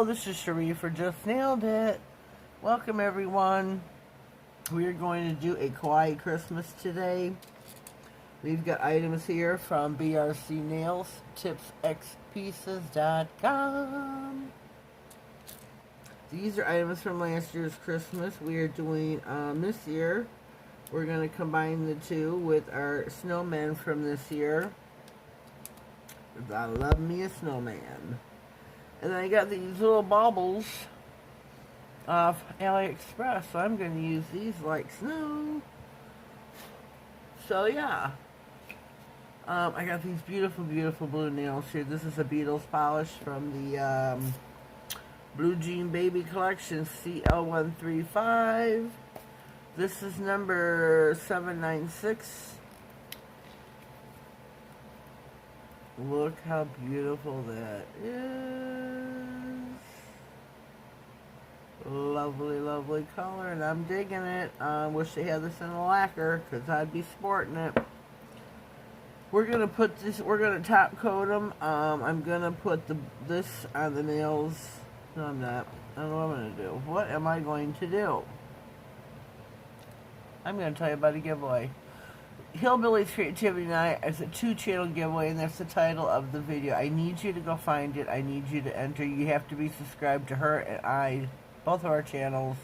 this is Cherie for Just Nailed It. Welcome everyone. We are going to do a Kawaii Christmas today. We've got items here from BRC Nails, tipsxpieces.com. These are items from last year's Christmas. We are doing this year. We're going to combine the two with our snowmen from this year. I love me a snowman. And then I got these little baubles off AliExpress, so I'm going to use these like snow. So yeah, I got these beautiful, beautiful blue nails here. This is a Beatles polish from the Blue Jean Baby Collection CL135. This is number 796. Look how beautiful that is. Lovely, lovely color, and I'm digging it. Wish they had this in a lacquer, because I'd be sporting it. We're going to put this, we're going to top coat them. I'm going to put this on the nails. No, I'm not. I don't know what I'm going to do. What am I going to do? I'm going to tell you about a giveaway. Hillbilly's Creativity Night is a 2-channel giveaway, and that's the title of the video. I need you to go find it. I need you to enter. You have to be subscribed to her and I, both of our channels.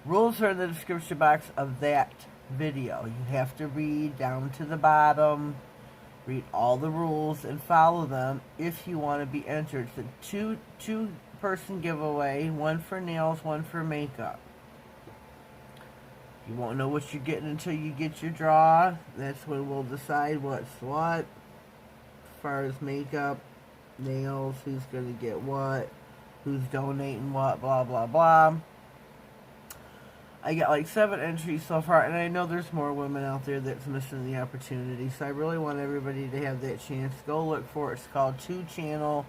Rules are in the description box of that video. You have to read down to the bottom, read all the rules, and follow them if you want to be entered. It's a two-person giveaway, one for nails, one for makeup. You won't know what you're getting until you get your draw. That's when we'll decide what's what. As far as makeup, nails, who's going to get what, who's donating what, blah, blah, blah. I got like 7 entries so far, and I know there's more women out there that's missing the opportunity. So I really want everybody to have that chance. Go look for it. It's called 2-channel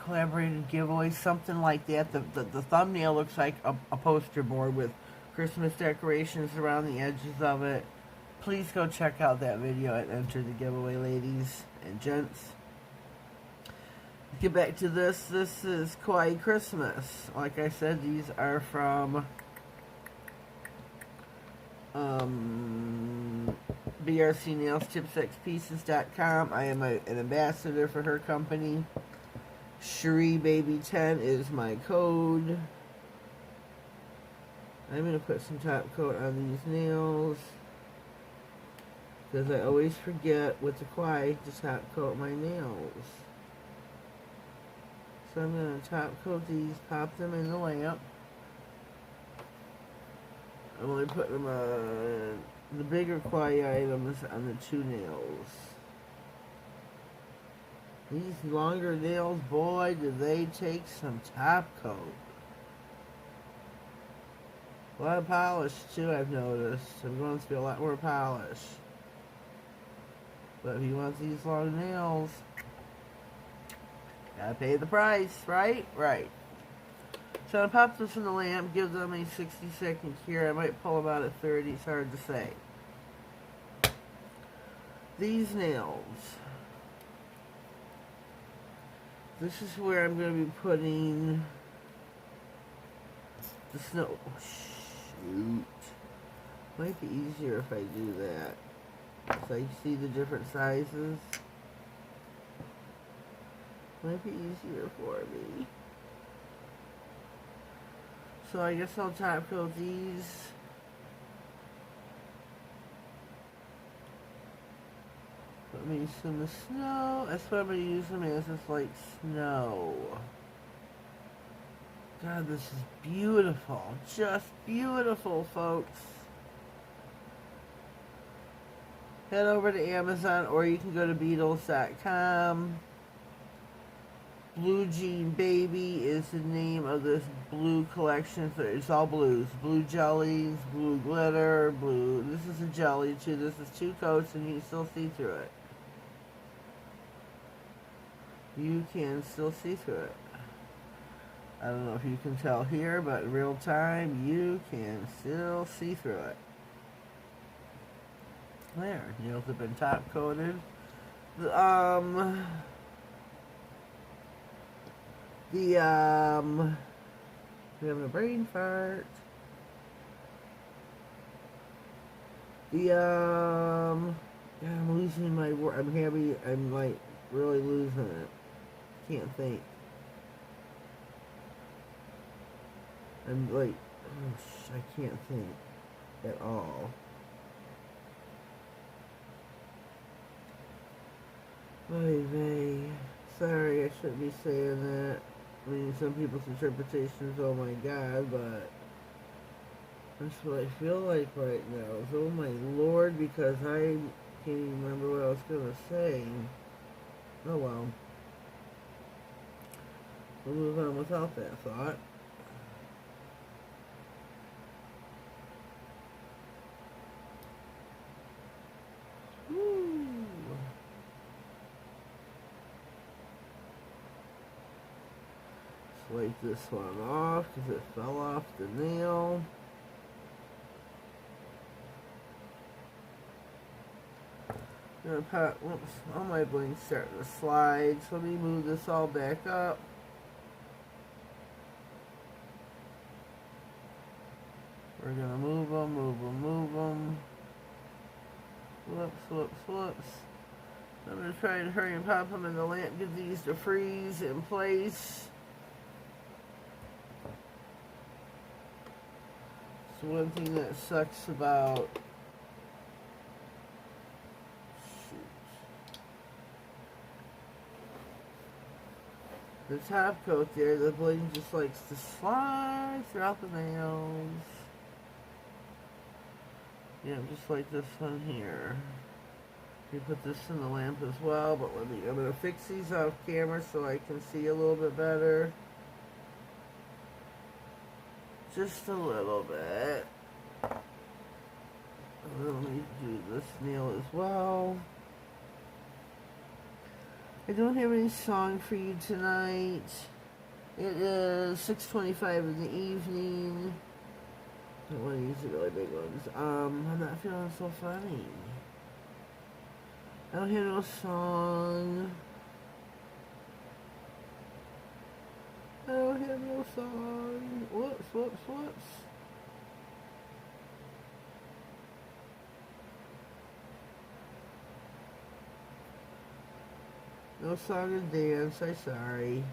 collaborated giveaway, something like that. The thumbnail looks like a poster board with Christmas decorations around the edges of it. Please go check out that video and enter the giveaway, ladies and gents. Let's get back to this. This is Kawaii Christmas. Like I said, these are from BRC Nails, tipsxpieces.com. I am an ambassador for her company. CherieBaby10 is my code. I'm going to put some top coat on these nails, because I always forget with the Kawaii to top coat my nails. So I'm going to top coat these, pop them in the lamp. I'm only putting them on the bigger Kawaii items on the 2 nails. These longer nails, boy, do they take some top coat. A lot of polish, too, I've noticed. I'm going to be a lot more polish. But if you want these long nails, gotta pay the price, right? Right. So I'm going to pop this in the lamp, give them a 60-second cure. I might pull them out at 30, it's hard to say. These nails. This is where I'm going to be putting the snow. Oh, shoot. Might be easier if I do that. So you see the different sizes. Might be easier for me. So I guess I'll top coat these. Put me some snow. That's what I'm going to use them as. It's like snow. God, this is beautiful. Just beautiful, folks. Head over to Amazon, or you can go to Beatles.com. Blue Jean Baby is the name of this blue collection. It's all blues. Blue jellies, blue glitter, blue. This is a jelly too. This is 2 coats and you can still see through it. You can still see through it. I don't know if you can tell here, but in real time, you can still see through it. There, nails have been top coated. The, we have a brain fart. The, God, I'm losing my word. I'm happy. I'm like really losing it. Can't think. I'm like, oh, I can't think at all. Vey. Sorry, I shouldn't be saying that. I mean, some people's interpretations, oh my God, but that's what I feel like right now. So, oh my Lord, because I can't even remember what I was going to say. Oh well. We'll move on without that thought. Woo. Wipe this one off because it fell off the nail. Gonna put, whoops, all my bling's starting to slide. So let me move this all back up. We're gonna move them, move them, move them. Whoops, whoops, whoops. I'm gonna try and hurry and pop them in the lamp, get these to freeze in place. So one thing that sucks about the top coat there, the bling just likes to slide throughout the nails. Yeah, just like this one here. You put this in the lamp as well, but I'm gonna fix these off camera so I can see a little bit better. Just a little bit. And then let me do this nail as well. I don't have any song for you tonight. It is 6:25 in the evening. I don't want to use the really big ones. I'm not feeling so funny. I don't have no song. I don't have no song. Whoops, whoops, whoops. No song and dance, I'm sorry.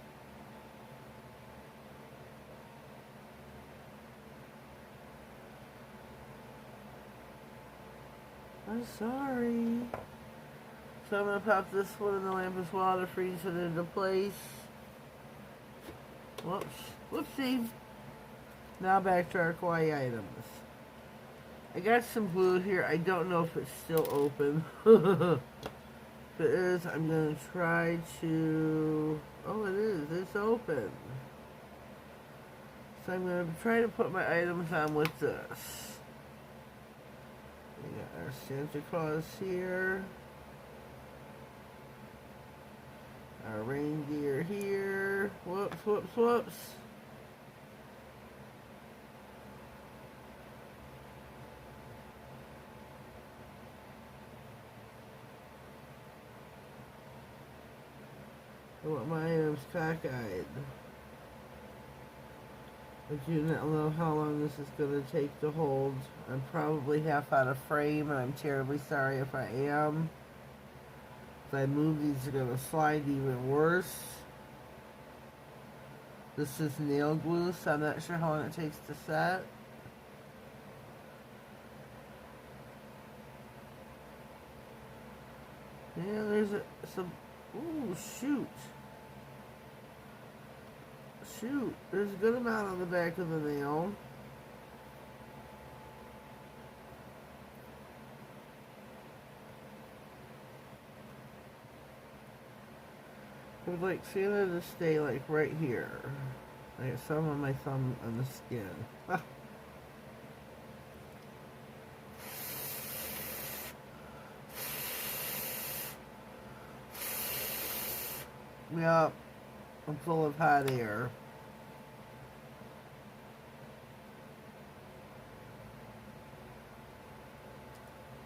I'm sorry. So I'm going to pop this one in the lamp as well to freeze it into place. Whoops. Whoopsie. Now back to our Kawaii items. I got some glue here. I don't know if it's still open. If it is, I'm going to try to... Oh, it is. It's open. So I'm going to try to put my items on with this. We got our Santa Claus here. Our reindeer here. Whoops, whoops, whoops. I want my items cockeyed. I do not know how long this is going to take to hold. I'm probably half out of frame, and I'm terribly sorry if I am. If I move these, are going to slide even worse. This is nail glue, so I'm not sure how long it takes to set. Yeah, there's some... Ooh, shoot. Shoot, there's a good amount on the back of the nail. I would like Santa to stay like right here. I got some on my thumb on the skin. Yep, I'm full of hot air.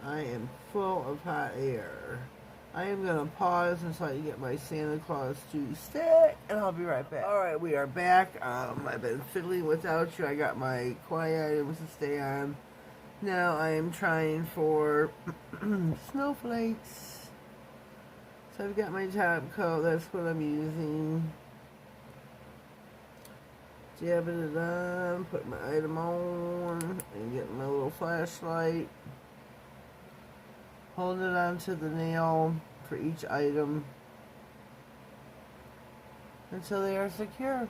I am full of hot air. I am going to pause until I get my Santa Claus to stick, and I'll be right back. Alright, we are back. I've been fiddling without you. I got my Kawaii items to stay on. Now I am trying for snowflakes. So I've got my top coat. That's what I'm using. Jabbing it on, put my item on, and get my little flashlight. Hold it onto the nail for each item until they are secure.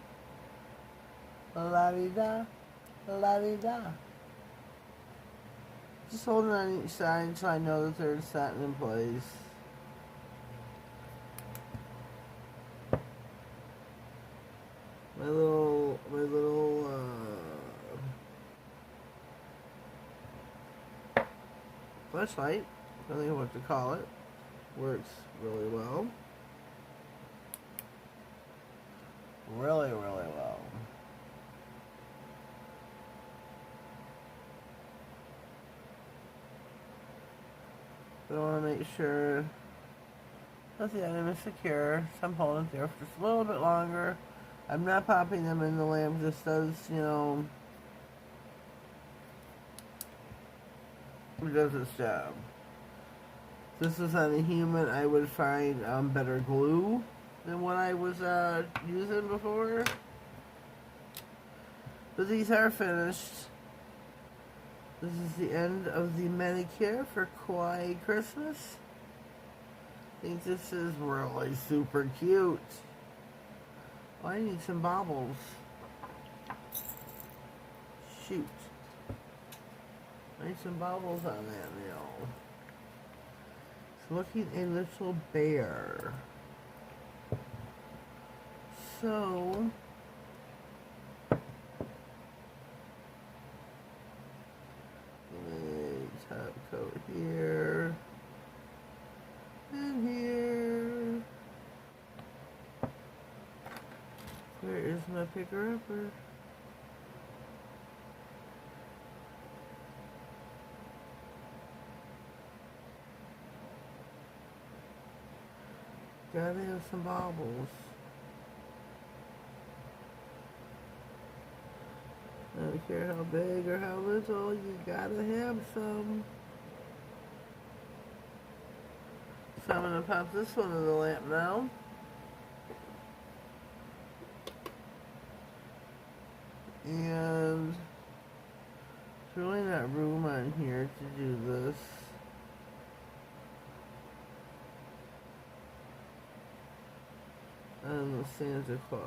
La-di-da, la-di-da. Just hold it on each side until I know that they're set in place. My little flashlight, I don't know what to call it, works really well. Really well. But I want to make sure that the item is secure, so I'm holding it there for just a little bit longer. I'm not popping them in the lamp, just does, you know, it does its job. If this was on a human, I would find better glue than what I was using before. But these are finished. This is the end of the manicure for Kawaii Christmas. I think this is really super cute. Oh, I need some baubles. Shoot. I need some baubles on that nail. It's looking a little bare. So, top coat here and here. Where is my picker-upper? Gotta have some baubles. I don't care how big or how little, you gotta have some. So I'm gonna pop this one in the lamp now. And there's really not room on here to do this. And the Santa Claus.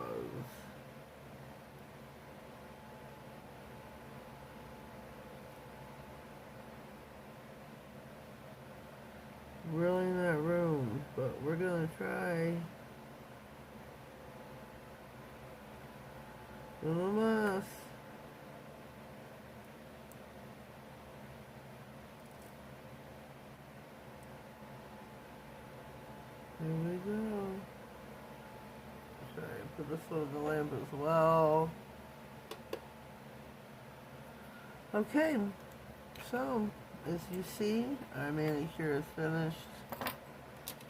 Really not room, but we're gonna try. Little mess. Here we go. Try and put this one in the lamp as well. Okay, so as you see, our manicure is finished.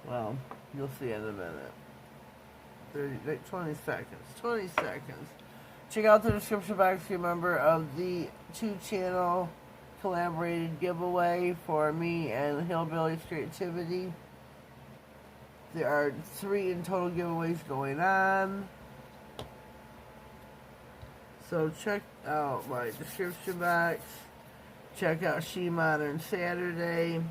Well, you'll see in a minute. 20 seconds. 20 seconds. Check out the description box if you're a member of the 2-channel collaborated giveaway for me and Hillbilly Creativity. There are 3 in total giveaways going on. So check out my description box. Check out She Modern Saturday.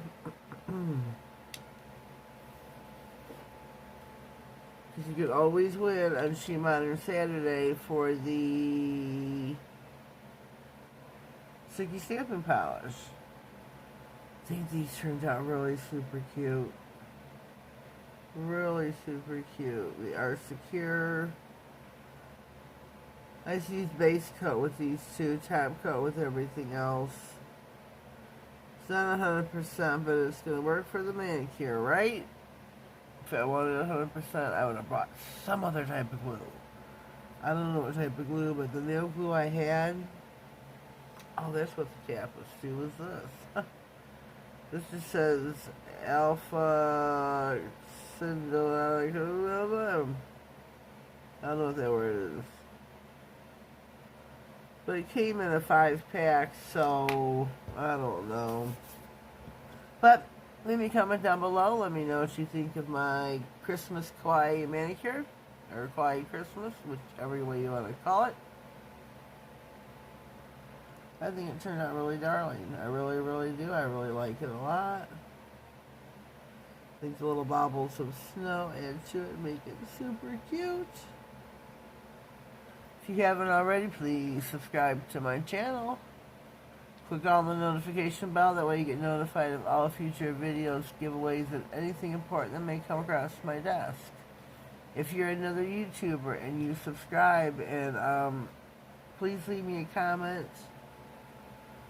Because you could always win on She Modern Saturday for the sticky stamping polish. I think these turned out really super cute. Really super cute. They are secure. I just use base coat with these 2, top coat with everything else. It's not 100%, but it's going to work for the manicure, right? If I wanted 100%, I would have bought some other type of glue. I don't know what type of glue, but the nail glue I had... Oh, that's what the cap was too, was this. This just says Alpha Syndolic. I don't know what that word is. But it came in a 5-pack, so I don't know. But leave me a comment down below. Let me know what you think of my Christmas Kawaii manicure. Or Kawaii Christmas, whichever way you want to call it. I think it turned out really darling. I really, really do. I really like it a lot. I think the little baubles of snow add to it, make it super cute. If you haven't already, please subscribe to my channel. Click on the notification bell, that way you get notified of all future videos, giveaways, and anything important that may come across my desk. If you're another YouTuber and you subscribe, and please leave me a comment.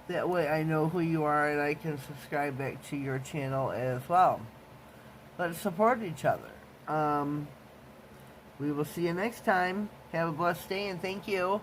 That way I know who you are and I can subscribe back to your channel as well. Let's support each other. We will see you next time. Have a blessed day and thank you.